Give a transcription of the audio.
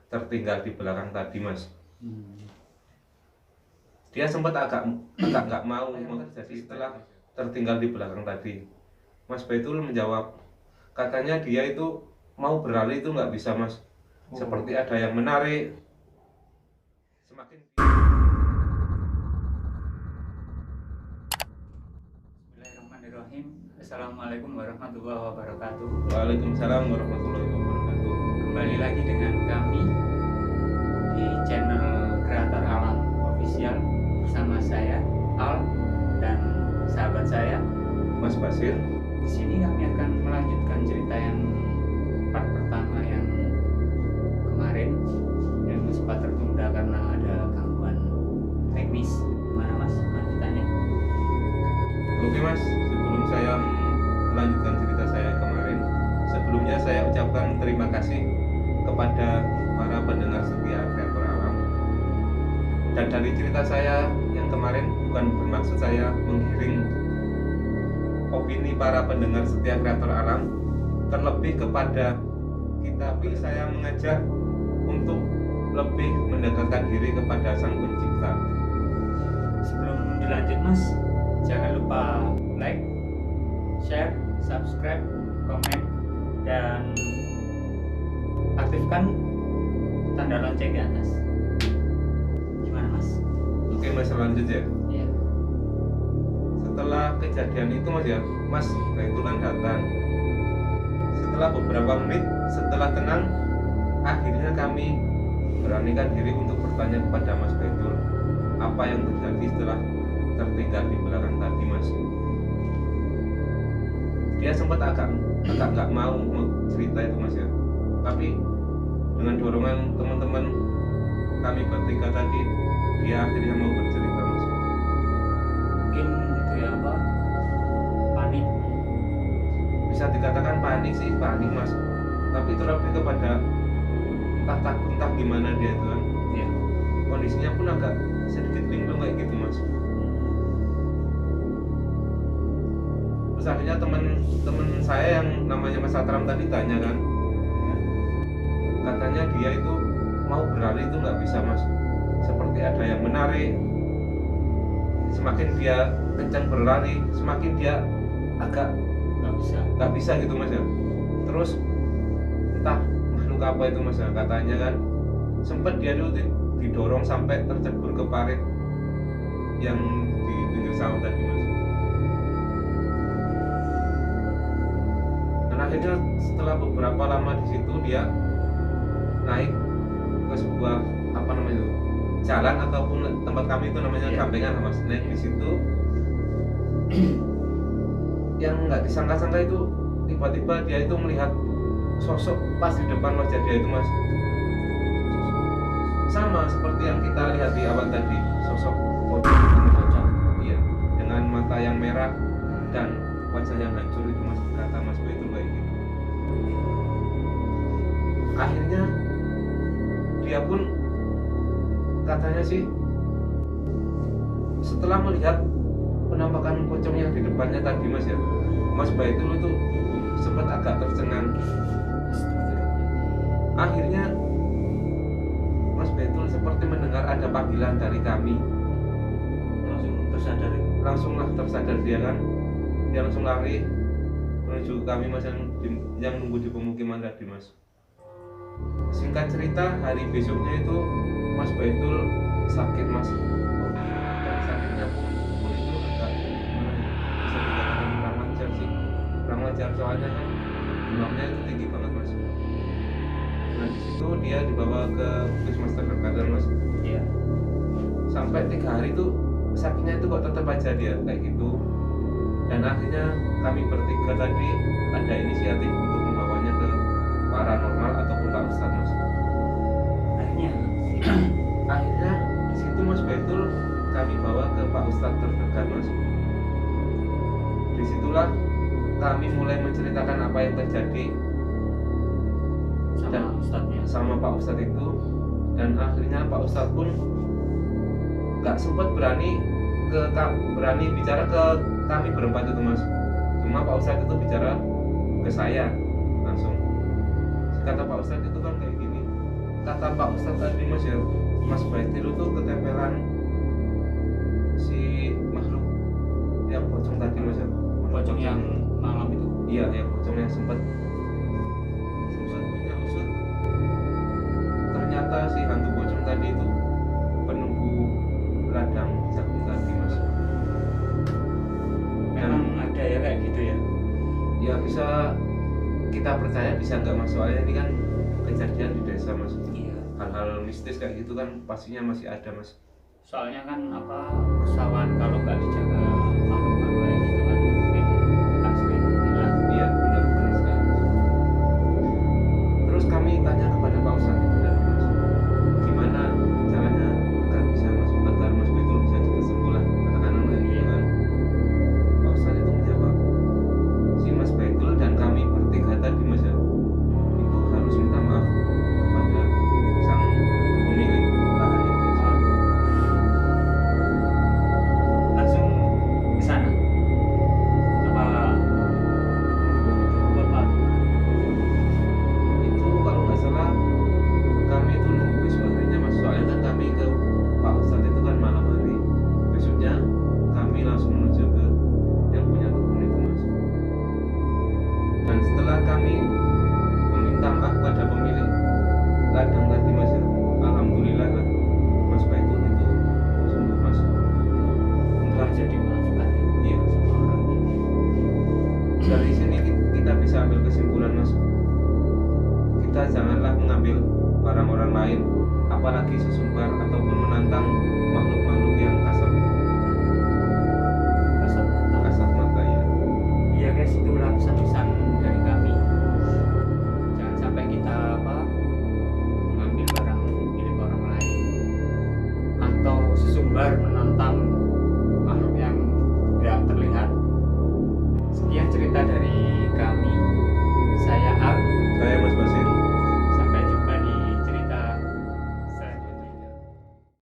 tertinggal di belakang tadi mas. Dia sempat agak nggak mau jadi setelah tertinggal di belakang tadi. Mas Baitul menjawab, katanya dia itu mau berlari itu nggak bisa mas, seperti ada yang menarik. Semakin Bismillahirrahmanirrahim. Assalamualaikum warahmatullahi wabarakatuh. Waalaikumsalam warahmatullahi wabarakatuh. Kembali lagi dengan kami di channel Kreator Alam Official bersama saya Al dan sahabat saya Mas Basir. Di sini kami akan melanjutkan cerita yang part pertama yang kemarin yang sempat tertunda karena ada gangguan teknis. Mana mas lanjutannya? Oke mas, sebelum saya melanjutkan cerita saya kemarin, sebelumnya saya ucapkan terima kasih kepada para pendengar setia Kreator Alam. Dan dari cerita saya yang kemarin bukan bermaksud saya menggiring opini para pendengar setia Kreator Alam, terlebih kepada kita, tapi saya mengajak untuk lebih mendekatkan diri kepada Sang Pencipta. Sebelum dilanjut mas, jangan lupa like, share, subscribe, komen, dan aktifkan tanda lonceng di atas. Gimana mas? Oke mas, lanjut ya. Ya. Setelah kejadian itu mas ya, Mas Baitulan datang. Setelah beberapa menit, setelah tenang, akhirnya kami beranikan diri untuk bertanya kepada Mas Baitul apa yang terjadi setelah tertinggal di belakang tadi mas. Dia sempat agak nggak mau cerita itu mas ya, tapi dengan dorongan teman-teman kami bertiga tadi, dia akhirnya mau bercerita mas. Mungkin itu ya apa? Panik. Bisa dikatakan panik sih, panik mas, tapi itu lebih kepada entah takut entah gimana dia itu kan. Ya. Kondisinya pun agak sedikit linglung kayak gitu mas. Terus akhirnya temen saya yang namanya Mas Satram tadi tanya kan, katanya dia itu mau berlari itu nggak bisa mas, seperti ada yang menarik. Semakin dia kencang berlari, semakin dia agak nggak bisa gitu mas ya. Terus entah makhluk apa itu mas ya, katanya kan sempat dia dulu didorong sampai tercebur ke parit yang di pinggir sawah tadi mas. Dan akhirnya setelah beberapa lama di situ dia naik ke sebuah apa namanya itu, jalan ataupun tempat kami itu namanya gampengan mas. Naik di situ, yang nggak disangka-sangka itu tiba-tiba dia itu melihat sosok pas di depan wajah dia itu mas, sama seperti yang kita lihat di awal tadi, sosok pocong, iya, dengan mata yang merah dan wajah yang hancur itu mas, kata Mas Baitul kayak gitu. Akhirnya dia pun katanya sih setelah melihat penampakan pocong yang di depannya tadi mas ya, Mas Baitul itu sempat agak tercengang. Akhirnya Mas Baitul seperti mendengar ada panggilan dari kami. Langsunglah tersadar dia kan. Dia langsung lari menuju kami mas yang nunggu di pemukiman tadi mas. Singkat cerita, hari besoknya itu Mas Baitul sakit mas. Dan sakitnya pun itu agak gimana ya, bisa dikatakan kurang lancar sih. Kurang lancar soalnya kan demamnya itu tinggi banget mas. Nah di situ dia dibawa ke puskesmas terdekat mas. Iya. Sampai 3 hari itu sakitnya itu kok tetap aja dia kayak gitu. Dan akhirnya kami bertiga tadi ada inisiatif untuk membawanya ke paranormal ataupun Pak Ustadz mas. Akhirnya di situ Mas Baitul kami bawa ke Pak Ustadz terdekat mas. Disitulah kami mulai menceritakan apa yang terjadi sama Pak Ustadz itu. Dan akhirnya Pak Ustadz pun gak sempat berani bicara ke kami berempat itu mas. Cuma Pak Ustadz itu bicara ke saya langsung. Kata Pak Ustadz itu kan kayak gini, kata Pak Ustadz tadi Mas ya, Mas Baitil itu ketempelan si makhluk yang pocong tadi Mas ya. Pocong yang malam itu. Iya, yang pocongnya sempat punya usut. Ternyata si hantu pocong tadi itu penunggu ladang jagung tadi Mas. Memang ada ya kayak gitu ya. Ya bisa kita percaya, bisa nggak Mas, soalnya ini kan kejadian di desa Mas. Iya. Hal-hal mistis kayak gitu kan pastinya masih ada Mas. Soalnya kan pesawat kalau nggak dijaga makhluk-makhluk kayak gitu kan mungkin akan sering hilang. Iya, benar sekali. Terus kami tanya kepada Pak Ustadz itu dan Mas, gimana caranya agar bisa masuk, agar Mas Baitul bisa cepat sembuh lah, katakanlah kayak gitu kan. Pak Ustadz itu menjawab, si Mas Baitul dan kami bertiga tadi Mas ya, itu harus minta maaf kepada sang pemilik lahan itu Mas. Langsung ke sana. Apa Bapak Itu kalau nggak salah kami itu nunggu besok harinya Mas, soalnya kan kami ke Pak Ustadz itu kan malam hari, besoknya kami langsung menuju ke yang punya kebun itu Mas. Dan setelah kami meminta maaf pada pemilik ladang tadi Mas ya, alhamdulillah lah Mas Baitul itu sembuh Mas. nggak jadi melakukan Iya. sama orang. Dari sini kita bisa ambil kesimpulan Mas, kita janganlah mengambil barang orang lain, apalagi sesumbar ataupun menantang makhluk-makhluk yang kasat Kasat mata. kasat mata ya. Iya guys, itulah pesan-pesan dari kami. Jangan sampai kita mengambil barang milik orang lain atau sesumbar menantang